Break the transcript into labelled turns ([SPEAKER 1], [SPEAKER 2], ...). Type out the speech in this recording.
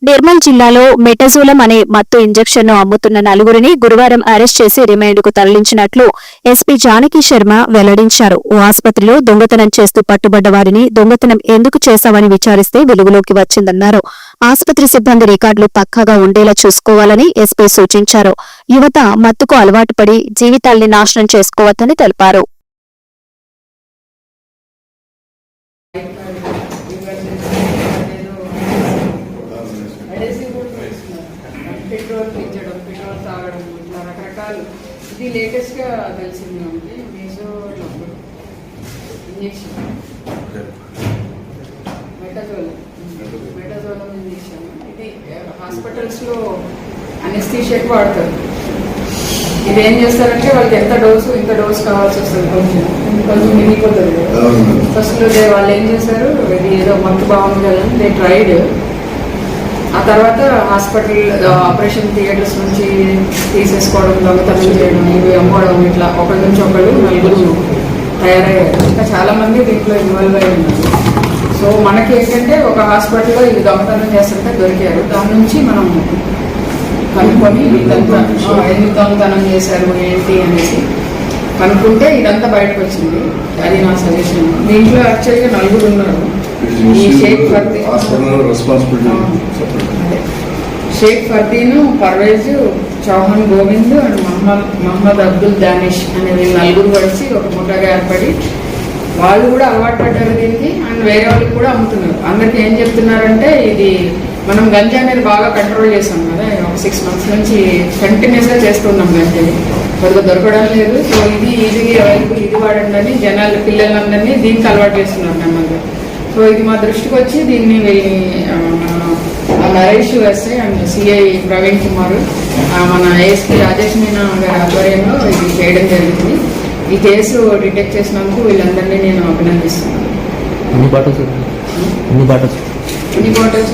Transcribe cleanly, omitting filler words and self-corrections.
[SPEAKER 1] నిర్మల్ జిల్లాలో మెటజోలం అనే మత్తు ఇంజెక్షన్ ను అమ్ముతున్న నలుగురిని గురువారం అరెస్ట్ చేసి రిమాండ్కు తరలించినట్లు ఎస్పీ జానకి శర్మ వెల్లడించారు. ఓ ఆసుపత్రిలో దొంగతనం చేస్తూ పట్టుబడ్డ వారిని దొంగతనం ఎందుకు చేశావని విచారిస్తే వెలుగులోకి వచ్చిందన్నారు. ఆసుపత్రి సిబ్బంది రికార్డులు పక్కాగా ఉండేలా చూసుకోవాలని ఎస్పీ సూచించారు. యువత మత్తుకు అలవాటు పడి జీవితాల్ని నాశనం చేసుకోవద్దని తెలిపారు.
[SPEAKER 2] పెట్రోల్ పెంచడం, పెట్రోల్ తాగడం, ఇట్లా రకరకాలు. ఇది లేటెస్ట్గా తెలిసింది మనకి ఇంజెక్షన్ మెటజోలం ఇంజెక్షన్. ఇది హాస్పిటల్స్లో అనెస్థీషియాకి వాడతారు. ఇది ఏం చేస్తారంటే వాళ్ళకి ఎంత డోసు ఇంత డోసు కావాల్సి వస్తుంది, కొంచెం మిగిలిపోతుంది. ఫస్ట్ వాళ్ళు ఏం చేశారు, ఇది ఏదో మత్తు బాగుంది కదా దే ట్రైడ్. ఆ తర్వాత హాస్పిటల్ ఆపరేషన్ థియేటర్స్ నుంచి తీసేసుకోవడం, దొంగతనం చేయడం, ఇవి అమ్మడం, ఇట్లా ఒకరి నుంచి ఒకళ్ళు నలుగురు తయారయ్యారు. ఇంకా చాలామంది దీంట్లో ఇన్వాల్వ్ అయి ఉన్నారు. సో మనకి ఏంటంటే ఒక హాస్పిటల్లో ఇది దొంగతనం చేస్తుంటే దొరికారు. దాని నుంచి మనం కనుక్కొని ఇదంతా ఎందుకు దొంగతనం చేశారు ఏంటి అనేసి కనుక్కుంటే ఇదంతా బయటకు వచ్చింది. అది నా సజెషన్. దీంట్లో యాక్చువల్గా నలుగురు ఉన్నారు. ఈ షేక్ ఫర్దీన్, పర్వేజ్, చౌహాన్ గోవింద్ అండ్ మహమ్మద్ అబ్దుల్ దానిష్ అనే వీళ్ళు నలుగురు కలిసి ఒక ముఠాగా ఏర్పడి వాళ్ళు కూడా అలవాటు పడ్డారు దీనికి. అండ్ వేరే వాళ్ళకి కూడా అమ్ముతున్నారు. అందరికి ఏం చెప్తున్నారంటే, ఇది మనం గంజా అనేది బాగా కంట్రోల్ చేస్తాం కదా, ఒక 6 months నుంచి కంటిన్యూస్గా చేస్తున్నాం. గంజాని కొద్దిగా దొరకడం లేదు. సో ఇది ఈజీగా అవైలబుల్, ఇది వాడండి అని జనాలు పిల్లలందరినీ దీనికి అలవాటు చేస్తున్నారు నెమ్మదిగా. సో ఇది మా దృష్టికి వచ్చి దీన్ని Naresh SI and CI Praveen Kumar, మన ఏఎస్పీ రాజేష్ మీనా గారి ఆధ్వర్యంలో ఇది చేయడం జరిగింది. ఈ కేసు డిటెక్ట్ చేసినందుకు వీళ్ళందరినీ నేను అభినందిస్తున్నాను. ఎన్ని బాటిల్స్? 26 బాటిల్స్.